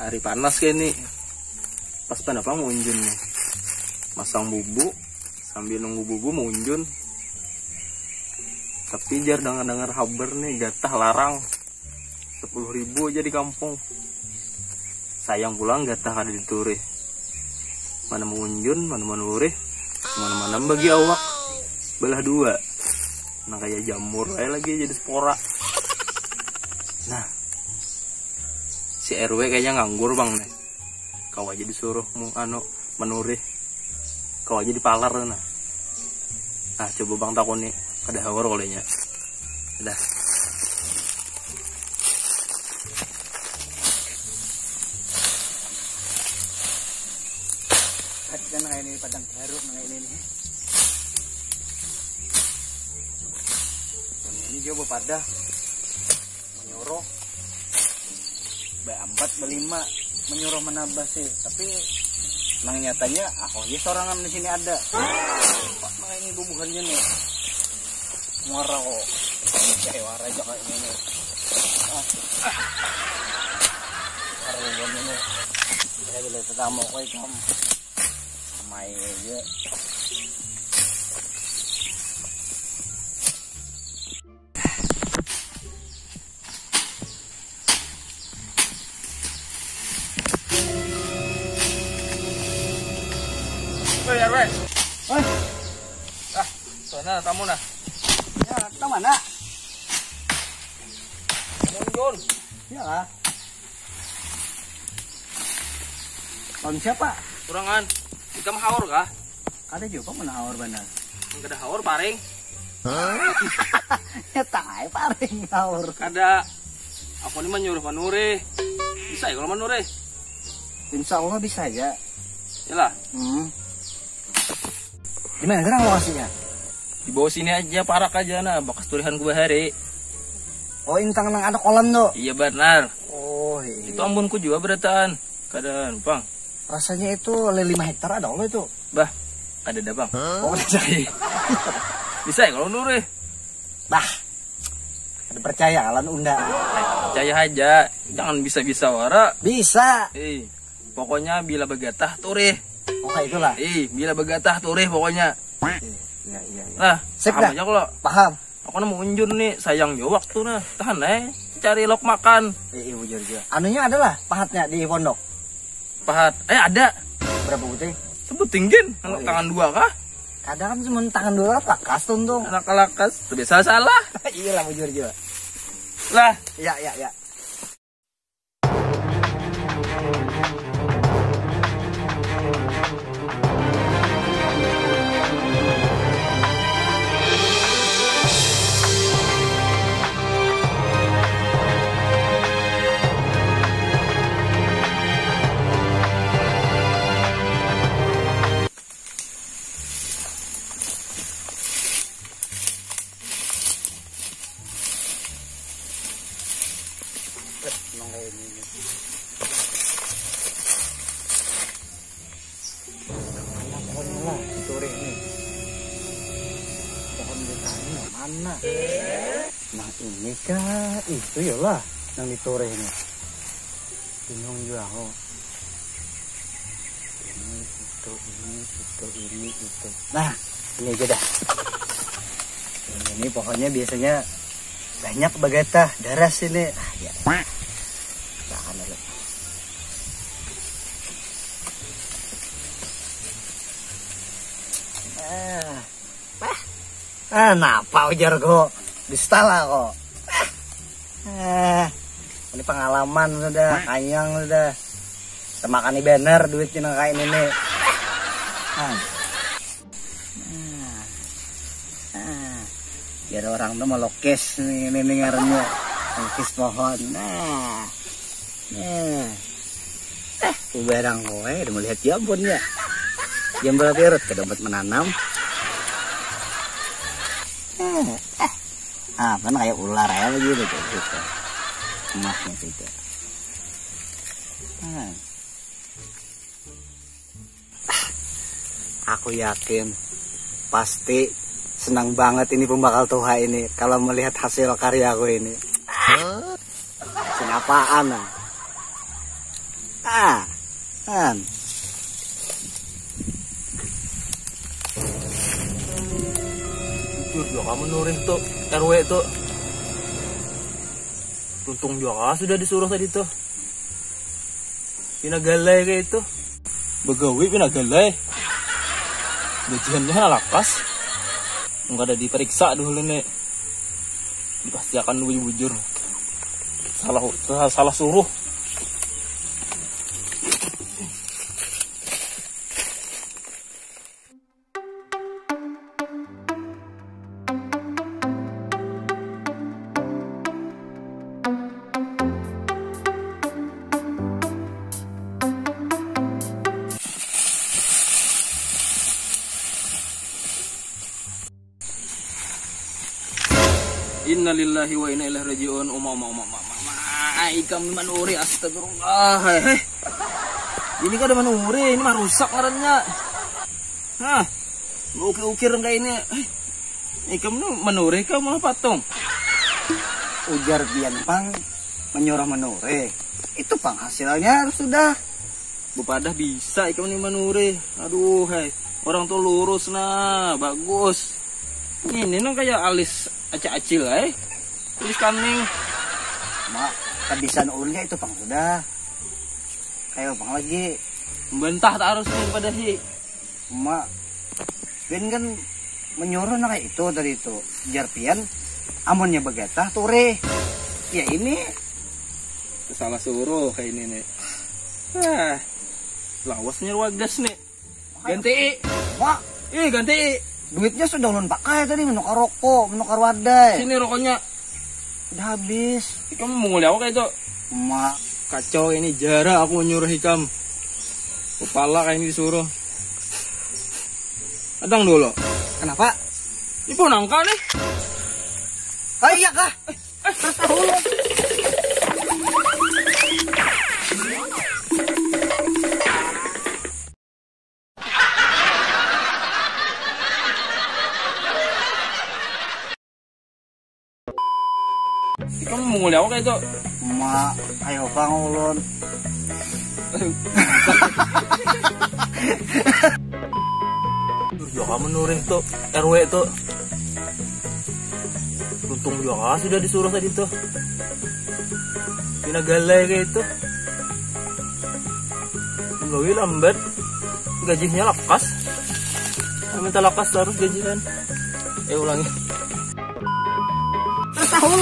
Hari panas kayak nih, pas apa mau unjun nih, masang bubu sambil nunggu bubu mau unjun. Tapi jar dengar kabar nih gatah larang 10.000 aja di kampung. Sayang pulang gatah kada diturih. Mana mau unjun, mana mau nurih, mana bagi awak belah dua. Nah kayak jamur lagi jadi spora. Nah si RW kayaknya nganggur bang nih. Kau aja disuruh menurih. Kau aja dipalar nah. Nah coba bang takon nih, ada hawar kolenya. Udah. Kan kayak ini padang baru kayak ini nih. Ini coba pada menyuruh B4 B5 menyuruh menambah sih, tapi emang nyatanya aku aja sorangan di sini ada. Pak nah ini bubuhannya nih. Muara kok. Cari wara aja kayak ini. Bubuhannya nih. Saya boleh tetamu kok ikam. Samai aja. Woi RW. Oi. Sana tamu nah. Ya, tahu mana? Unjun. Ya lah. Tahun siapa? Kurangan. Ikam haur kah? Ada juga menawar benar. Enggak ada haur paring. Ya tai paring haur. Ada. Aku ini menyuruh menurih. Bisa ya kalau menurih? Insya Allah bisa ya. Yalah. Gimana sekarang lokasinya? Di bawah sini aja, parak aja nah, bekas turihan gua hari. Oh, intang nang ada kolam tuh. Iya benar. Oh, iya. Itu ambunku juga berataan. Kadang, Bang. Rasanya itu 5 hektar ada Allah itu. Bah, ada dah, Bang. Oh, ada. Bisa ya kalau nurih? Bah. Ada percaya alan unda. Percaya aja, jangan bisa-bisa wara. Bisa. Pokoknya bila begatah turih. Oh, kayak itulah. Bila begatah turih pokoknya. Iya. Nah, sip paham dah. aja kalau. Paham. Aku mau unjun nih, sayang jo waktu nah. Tahan cari lok makan. Bujur juga. Anunya adalah pahatnya di pondok. Pahat. Ada. Berapa putih? Sebut tinggin, Oh, iya. tangan dua kah? Kadang kan cuma tangan dua lakas tuntung. Anak lakas, terbiasa salah. Iya lah bujur juga. Lah, Ya. Mana? Nah ini kah? Itu ya lah yang ditore ini. Bingung juga aku. Ini, itu. Nah, ini aja dah. Ini pokoknya biasanya banyak bagatah daras ini. Ya. Tahan dulu. Napa ujar kok distala kok. Ini pengalaman sudah, kanyang sudah. Temakan banner duitnya kayak ini. Biar orang tuh melukis ini ngarannya, melukis pohon. Barang kowe udah melihat jambon ya. Jambon pirut ke dompet menanam. Apa kayak ular ya begitu gitu. Emasnya tidak. Aku yakin pasti senang banget ini pembakal tuha ini kalau melihat hasil karyaku ini. Senapaan kan. Jujur juga kamu nurin tuh RW tuh. Tuntung juga sudah disuruh tadi tuh. Pinagalay kayak itu. Begawi pinagalay. Gajiannya lakas. Enggak ada diperiksa dulu nih. Pasti akan bujur. Salah suruh. Innalillahi wa inna ilaihi rajiun. Ikam manuri, astagfirullah. Ini kan ada manuri, ini mah rusak ngarannya. Hah, ukir-ukir kayak ini. Ikam nu manuri kau malah patung. Ujar Bian Pang menyuruh manuri. Itu Pang hasilnya sudah. Bupadah bisa ikam ini manuri. Aduh, orang tuh lurus nah, bagus. Ini nang kayak alis acil tulis kaning. Mak, kebiasaan ulnya itu Pang sudah. Kayak Pang lagi Membentah tak harus daripada si. Mak, Pian kan menyuruh nah kayak itu tadi itu. Jar Pian, amunnya begetah ture. Ya ini salah suruh kayak ini nih. Lawas nyuruh gas nih. Ganti. Mak, ganti. duitnya sudah ulun pakai tadi menukar rokok, menukar wadai. Sini rokoknya. Udah habis. Kamu mau ngeliat apa kayak itu? Mak, kacau ini jara aku nyuruh hikam. Kepala kayak ini disuruh. Adang dulu. kenapa? Ini pun nangka nih. Iya kah? Terus tahu. Kamu mau ngeliat apa kayak itu? Mak, ayo Bang ulun. Juga kamu nurin tuh RW tuh. Untung juga sudah disuruh tadi tuh. Pinagalay kayak itu. Gawi lambat. Gajinya lakas. Minta lakas terus gajian. Ulangi. Terus tahu.